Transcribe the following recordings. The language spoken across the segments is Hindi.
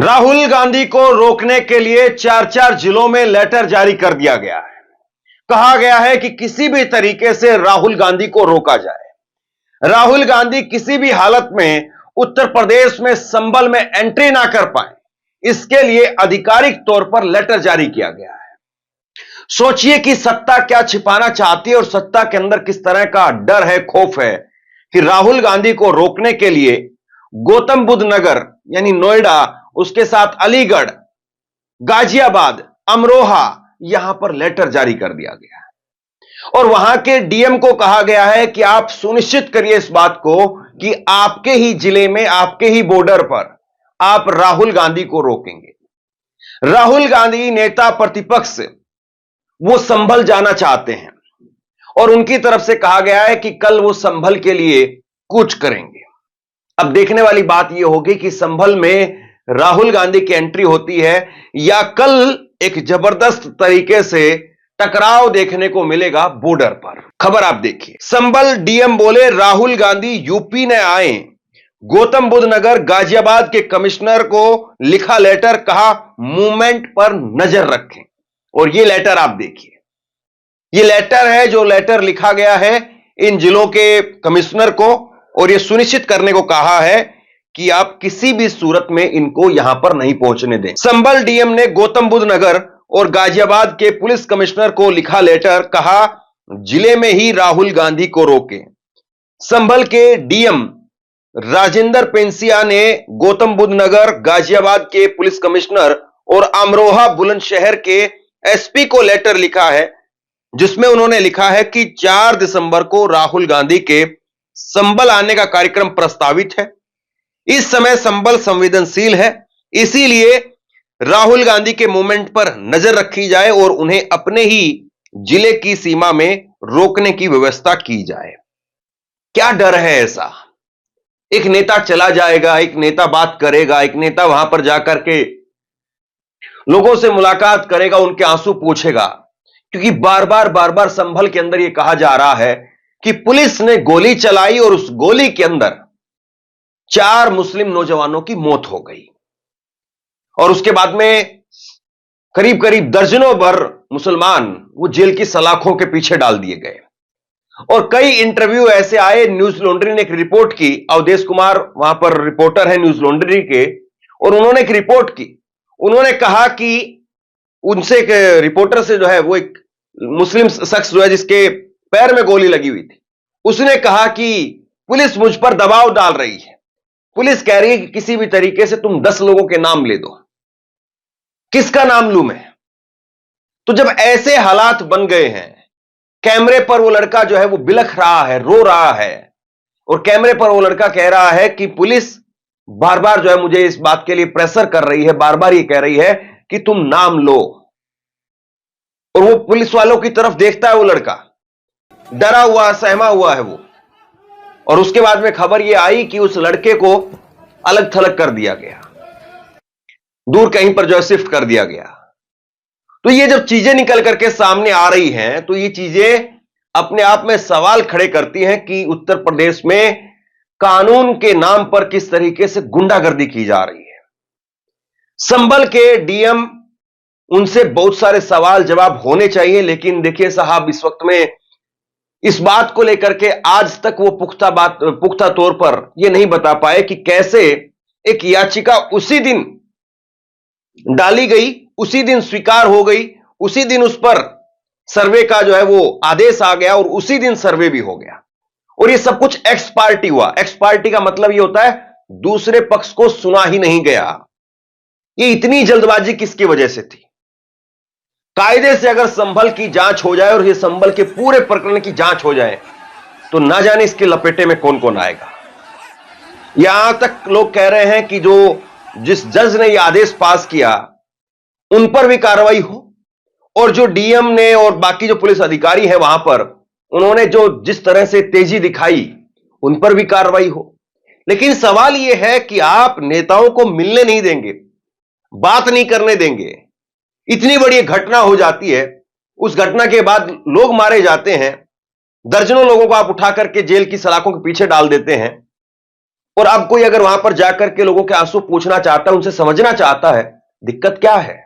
राहुल गांधी को रोकने के लिए चार चार जिलों में लेटर जारी कर दिया गया है। कहा गया है कि किसी भी तरीके से राहुल गांधी को रोका जाए। राहुल गांधी किसी भी हालत में उत्तर प्रदेश में संभल में एंट्री ना कर पाए, इसके लिए आधिकारिक तौर पर लेटर जारी किया गया है। सोचिए कि सत्ता क्या छिपाना चाहती है और सत्ता के अंदर किस तरह का डर है, खौफ है कि राहुल गांधी को रोकने के लिए गौतम बुद्ध नगर यानी नोएडा, उसके साथ अलीगढ़, गाजियाबाद, अमरोहा, यहां पर लेटर जारी कर दिया गया है और वहां के डीएम को कहा गया है कि आप सुनिश्चित करिए इस बात को कि आपके ही जिले में, आपके ही बॉर्डर पर आप राहुल गांधी को रोकेंगे। राहुल गांधी नेता प्रतिपक्ष वो संभल जाना चाहते हैं और उनकी तरफ से कहा गया है कि कल वो संभल के लिए कूच करेंगे। अब देखने वाली बात यह होगी कि संभल में राहुल गांधी की एंट्री होती है या कल एक जबरदस्त तरीके से टकराव देखने को मिलेगा बॉर्डर पर। खबर आप देखिए। संभल डीएम बोले राहुल गांधी यूपी न आए, गौतम बुद्ध नगर गाजियाबाद के कमिश्नर को लिखा लेटर, कहा मूवमेंट पर नजर रखें। और यह लेटर आप देखिए, यह लेटर है जो लेटर लिखा गया है इन जिलों के कमिश्नर को और यह सुनिश्चित करने को कहा है कि आप किसी भी सूरत में इनको यहां पर नहीं पहुंचने दें। संभल डीएम ने गौतम बुद्ध नगर और गाजियाबाद के पुलिस कमिश्नर को लिखा लेटर, कहा जिले में ही राहुल गांधी को रोकें। संभल के डीएम राजेंद्र पेंसिया ने गौतम बुद्ध नगर, गाजियाबाद के पुलिस कमिश्नर और अमरोहा बुलंदशहर के एसपी को लेटर लिखा है जिसमें उन्होंने लिखा है कि 4 दिसंबर को राहुल गांधी के संभल आने का कार्यक्रम प्रस्तावित है। इस समय संभल संवेदनशील है, इसीलिए राहुल गांधी के मूवमेंट पर नजर रखी जाए और उन्हें अपने ही जिले की सीमा में रोकने की व्यवस्था की जाए। क्या डर है ऐसा? एक नेता चला जाएगा, एक नेता बात करेगा, एक नेता वहां पर जाकर के लोगों से मुलाकात करेगा, उनके आंसू पूछेगा, क्योंकि बार बार संभल के अंदर यह कहा जा रहा है कि पुलिस ने गोली चलाई और उस गोली के अंदर 4 मुस्लिम नौजवानों की मौत हो गई और उसके बाद में करीब करीब दर्जनों भर मुसलमान वो जेल की सलाखों के पीछे डाल दिए गए। और कई इंटरव्यू ऐसे आए, न्यूज लॉन्ड्री ने एक रिपोर्ट की, अवधेश कुमार वहां पर रिपोर्टर है न्यूज लॉन्ड्री के, और उन्होंने एक रिपोर्ट की। उन्होंने कहा कि उनसे एक रिपोर्टर से जो है वो एक मुस्लिम शख्स जो है जिसके पैर में गोली लगी हुई थी, उसने कहा कि पुलिस मुझ पर दबाव डाल रही है, पुलिस कह रही है कि किसी भी तरीके से तुम 10 लोगों के नाम ले दो। किसका नाम लूं मैं? तो जब ऐसे हालात बन गए हैं, कैमरे पर वो लड़का जो है वो बिलख रहा है, रो रहा है और कैमरे पर वो लड़का कह रहा है कि पुलिस बार बार जो है मुझे इस बात के लिए प्रेशर कर रही है, बार बार ये कह रही है कि तुम नाम लो। और वो पुलिस वालों की तरफ देखता है, वो लड़का डरा हुआ, सहमा हुआ है वो। और उसके बाद में खबर यह आई कि उस लड़के को अलग थलग कर दिया गया, दूर कहीं पर जो है शिफ्ट कर दिया गया। तो ये जब चीजें निकल करके सामने आ रही हैं तो ये चीजें अपने आप में सवाल खड़े करती हैं कि उत्तर प्रदेश में कानून के नाम पर किस तरीके से गुंडागर्दी की जा रही है। संभल के डीएम, उनसे बहुत सारे सवाल जवाब होने चाहिए, लेकिन देखिए साहब, इस वक्त में इस बात को लेकर के आज तक वो पुख्ता तौर पर ये नहीं बता पाए कि कैसे एक याचिका उसी दिन डाली गई, उसी दिन स्वीकार हो गई, उसी दिन उस पर सर्वे का जो है वो आदेश आ गया और उसी दिन सर्वे भी हो गया। और ये सब कुछ एक्स पार्टी हुआ। एक्स पार्टी का मतलब ये होता है दूसरे पक्ष को सुना ही नहीं गया। ये इतनी जल्दबाजी किसकी वजह से थी? कायदे से अगर संभल की जांच हो जाए और ये संभल के पूरे प्रकरण की जांच हो जाए तो ना जाने इसके लपेटे में कौन कौन आएगा। यहां तक लोग कह रहे हैं कि जिस जज ने यह आदेश पास किया उन पर भी कार्रवाई हो और जो डीएम ने और बाकी जो पुलिस अधिकारी हैं वहां पर, उन्होंने जो जिस तरह से तेजी दिखाई उन पर भी कार्रवाई हो। लेकिन सवाल यह है कि आप नेताओं को मिलने नहीं देंगे, बात नहीं करने देंगे। इतनी बड़ी घटना हो जाती है, उस घटना के बाद लोग मारे जाते हैं, दर्जनों लोगों को आप उठा करके जेल की सलाखों के पीछे डाल देते हैं और अब कोई अगर वहां पर जाकर के लोगों के आंसू पूछना चाहता है, उनसे समझना चाहता है दिक्कत क्या है।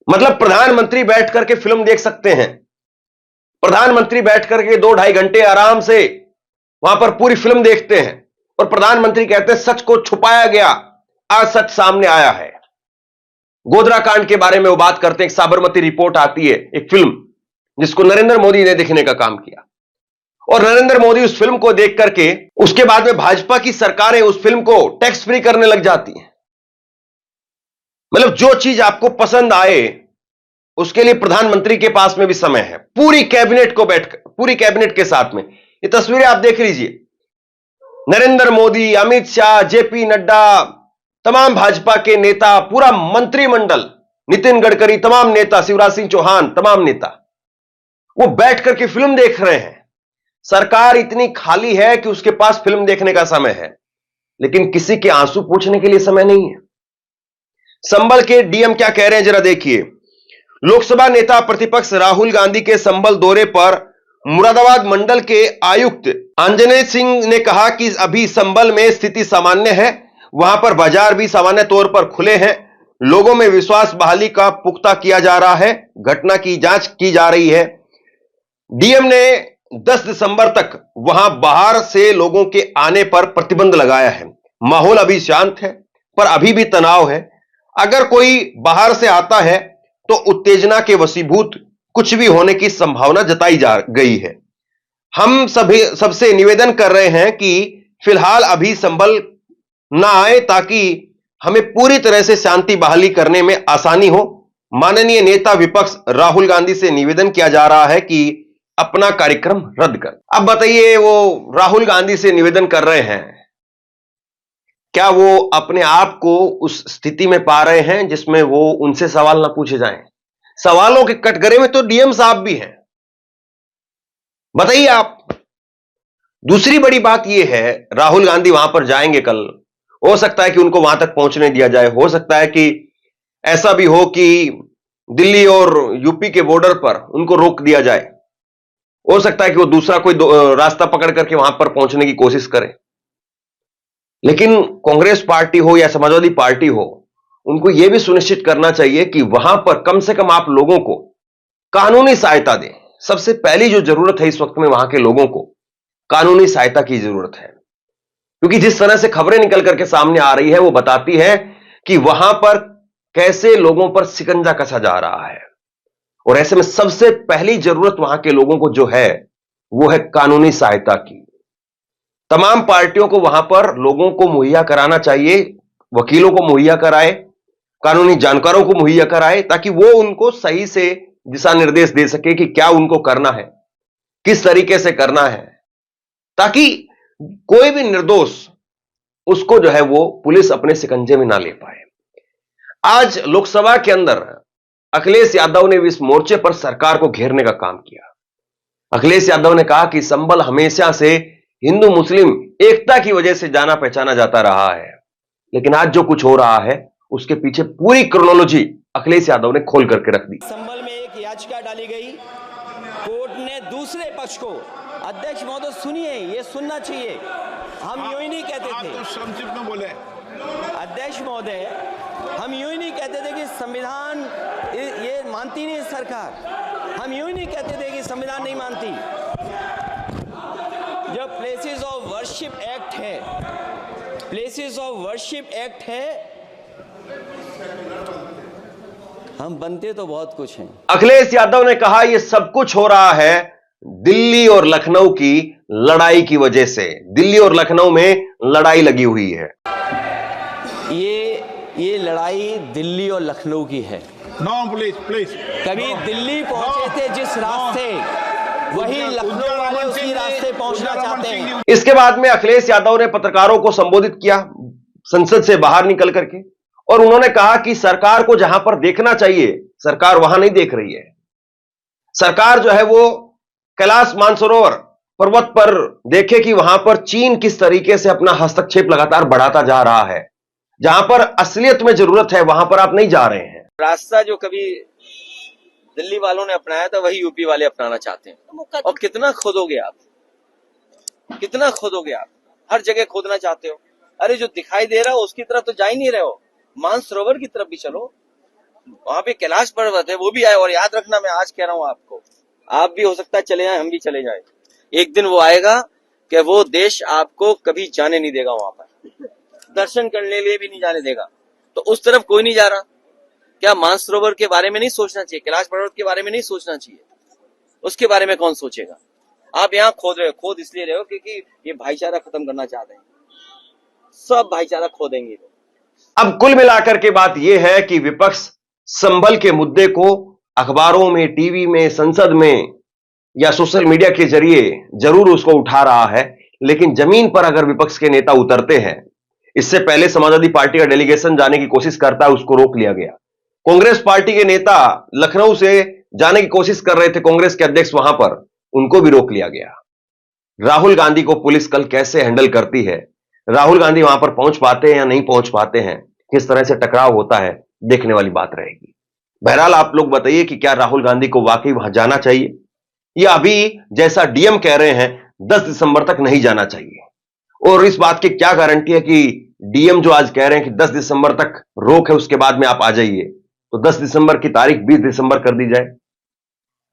मतलब प्रधानमंत्री बैठ करके फिल्म देख सकते हैं, प्रधानमंत्री बैठ करके 2-2.5 घंटे आराम से वहां पर पूरी फिल्म देखते हैं और प्रधानमंत्री कहते हैं सच को छुपाया गया, आज सच सामने आया है। गोधरा कांड के बारे में वो बात करते हैं, एक साबरमती रिपोर्ट आती है, एक फिल्म जिसको नरेंद्र मोदी ने देखने का काम किया और नरेंद्र मोदी उस फिल्म को देख करके उसके बाद में भाजपा की सरकारें उस फिल्म को टैक्स फ्री करने लग जाती हैं। मतलब जो चीज आपको पसंद आए उसके लिए प्रधानमंत्री के पास में भी समय है, पूरी कैबिनेट के साथ में। ये तस्वीरें आप देख लीजिए, नरेंद्र मोदी, अमित शाह, जेपी नड्डा, तमाम भाजपा के नेता, पूरा मंत्रिमंडल, नितिन गडकरी, तमाम नेता, शिवराज सिंह चौहान, तमाम नेता वो बैठ करके फिल्म देख रहे हैं। सरकार इतनी खाली है कि उसके पास फिल्म देखने का समय है, लेकिन किसी के आंसू पूछने के लिए समय नहीं है। संभल के डीएम क्या कह रहे हैं जरा देखिए। लोकसभा नेता प्रतिपक्ष राहुल गांधी के संभल दौरे पर मुरादाबाद मंडल के आयुक्त आंजनेय सिंह ने कहा कि अभी संभल में स्थिति सामान्य है, वहां पर बाजार भी सामान्य तौर पर खुले हैं, लोगों में विश्वास बहाली का पुख्ता किया जा रहा है, घटना की जांच की जा रही है। डीएम ने 10 दिसंबर तक वहां बाहर से लोगों के आने पर प्रतिबंध लगाया है। माहौल अभी शांत है पर अभी भी तनाव है। अगर कोई बाहर से आता है तो उत्तेजना के वशीभूत कुछ भी होने की संभावना जताई जा गई है। हम सबसे निवेदन कर रहे हैं कि फिलहाल अभी संभल ना आए ताकि हमें पूरी तरह से शांति बहाली करने में आसानी हो। माननीय नेता विपक्ष राहुल गांधी से निवेदन किया जा रहा है कि अपना कार्यक्रम रद्द कर। अब बताइए, वो राहुल गांधी से निवेदन कर रहे हैं, क्या वो अपने आप को उस स्थिति में पा रहे हैं जिसमें वो उनसे सवाल ना पूछे जाएं? सवालों के कटघरे में तो डीएम साहब भी हैं, बताइए आप। दूसरी बड़ी बात यह है, राहुल गांधी वहां पर जाएंगे कल, हो सकता है कि उनको वहां तक पहुंचने दिया जाए, हो सकता है कि ऐसा भी हो कि दिल्ली और यूपी के बॉर्डर पर उनको रोक दिया जाए, हो सकता है कि वो दूसरा कोई रास्ता पकड़ करके वहां पर पहुंचने की कोशिश करें। लेकिन कांग्रेस पार्टी हो या समाजवादी पार्टी हो, उनको यह भी सुनिश्चित करना चाहिए कि वहां पर कम से कम आप लोगों को कानूनी सहायता दें। सबसे पहली जो जरूरत है इस वक्त में वहां के लोगों को कानूनी सहायता की जरूरत है, क्योंकि जिस तरह से खबरें निकल करके सामने आ रही है वो बताती है कि वहां पर कैसे लोगों पर शिकंजा कसा जा रहा है। और ऐसे में सबसे पहली जरूरत वहां के लोगों को जो है वो है कानूनी सहायता की। तमाम पार्टियों को वहां पर लोगों को मुहैया कराना चाहिए, वकीलों को मुहैया कराए, कानूनी जानकारों को मुहैया कराए, ताकि वो उनको सही से दिशा निर्देश दे सके कि क्या उनको करना है, किस तरीके से करना है, ताकि कोई भी निर्दोष उसको जो है वो पुलिस अपने शिकंजे में ना ले पाए। आज लोकसभा के अंदर अखिलेश यादव ने इस मोर्चे पर सरकार को घेरने का काम किया। अखिलेश यादव ने कहा कि संभल हमेशा से हिंदू मुस्लिम एकता की वजह से जाना पहचाना जाता रहा है, लेकिन आज जो कुछ हो रहा है उसके पीछे पूरी क्रोनोलॉजी अखिलेश यादव ने खोल करके रख दी। संभल में एक याचिका डाली गई, कोर्ट ने दूसरे पक्ष को, अध्यक्ष महोदय सुनिए, ये सुनना चाहिए, हम यूं ही नहीं कहते थे, तो संक्षिप्त में बोले। अध्यक्ष महोदय, हम यूं ही नहीं कहते थे कि संविधान ये मानती नहीं सरकार, हम यूं ही नहीं कहते थे कि संविधान नहीं मानती। जो प्लेसेस ऑफ वर्शिप एक्ट है, प्लेसेस ऑफ वर्शिप एक्ट है, हम बनते तो बहुत कुछ हैं। अखिलेश यादव ने कहा यह सब कुछ हो रहा है दिल्ली और लखनऊ की लड़ाई की वजह से। दिल्ली और लखनऊ में लड़ाई लगी हुई है। ये लड़ाई दिल्ली और लखनऊ की है। No please. कभी दिल्ली पहुंचे थे जिस रास्ते, वही लखनऊ वाले उसी रास्ते पहुंचना चाहते हैं। इसके बाद में अखिलेश यादव ने पत्रकारों को संबोधित किया संसद से बाहर निकल करके, और उन्होंने कहा कि सरकार को जहां पर देखना चाहिए सरकार वहां नहीं देख रही है। सरकार जो है वो कैलाश मानसरोवर पर्वत पर देखे कि वहां पर चीन किस तरीके से अपना हस्तक्षेप लगातार बढ़ाता जा रहा है। जहां पर असलियत में जरूरत है वहां पर आप नहीं जा रहे हैं। रास्ता जो कभी दिल्ली वालों ने अपनाया था वही यूपी वाले अपनाना चाहते हैं। और कितना खोदोगे आप, कितना खोदोगे आप? हर जगह खोदना चाहते हो। अरे जो दिखाई दे रहा हो उसकी तरफ तो जा ही नहीं रहे हो, मानसरोवर की तरफ भी चलो। वहां पे कैलाश पर्वत है, वो भी आए। और याद रखना, मैं आज कह रहा हूं आपको, आप भी हो सकता है चले जाए, हम भी चले जाए। एक दिन वो आएगा कि वो देश आपको कभी जाने नहीं देगा, वहां पर दर्शन करने लिए भी नहीं जाने देगा। तो उस तरफ कोई नहीं जा रहा। क्या मानसरोवर के बारे में नहीं सोचना चाहिए? कैलाश पर्वत के बारे में नहीं सोचना चाहिए? उसके बारे में कौन सोचेगा? आप यहाँ खोद रहे हो, खोद इसलिए रहे हो क्योंकि ये भाईचारा खत्म करना चाहते हैं। सब भाईचारा खो देंगे। अब कुल मिलाकर के बात यह है कि विपक्ष संभल के मुद्दे को अखबारों में, टीवी में, संसद में या सोशल मीडिया के जरिए जरूर उसको उठा रहा है, लेकिन जमीन पर अगर विपक्ष के नेता उतरते हैं, इससे पहले समाजवादी पार्टी का डेलीगेशन जाने की कोशिश करता है, उसको रोक लिया गया। कांग्रेस पार्टी के नेता लखनऊ से जाने की कोशिश कर रहे थे, कांग्रेस के अध्यक्ष वहां पर, उनको भी रोक लिया गया। राहुल गांधी को पुलिस कल कैसे हैंडल करती है, राहुल गांधी वहां पर पहुंच पाते हैं या नहीं पहुंच पाते हैं, किस तरह से टकराव होता है, देखने वाली बात रहेगी। बहरहाल आप लोग बताइए कि क्या राहुल गांधी को वाकई वहां जाना चाहिए, या अभी जैसा डीएम कह रहे हैं 10 दिसंबर तक नहीं जाना चाहिए? और इस बात की क्या गारंटी है कि डीएम जो आज कह रहे हैं कि 10 दिसंबर तक रोक है, उसके बाद में आप आ जाइए, तो 10 दिसंबर की तारीख 20 दिसंबर कर दी जाए?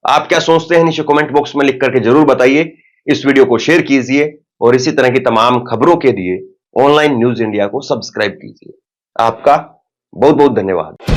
आप क्या सोचते हैं, नीचे कमेंट बॉक्स में लिख करके जरूर बताइए। इस वीडियो को शेयर कीजिए और इसी तरह की तमाम खबरों के लिए ऑनलाइन न्यूज इंडिया को सब्सक्राइब कीजिए। आपका बहुत बहुत धन्यवाद।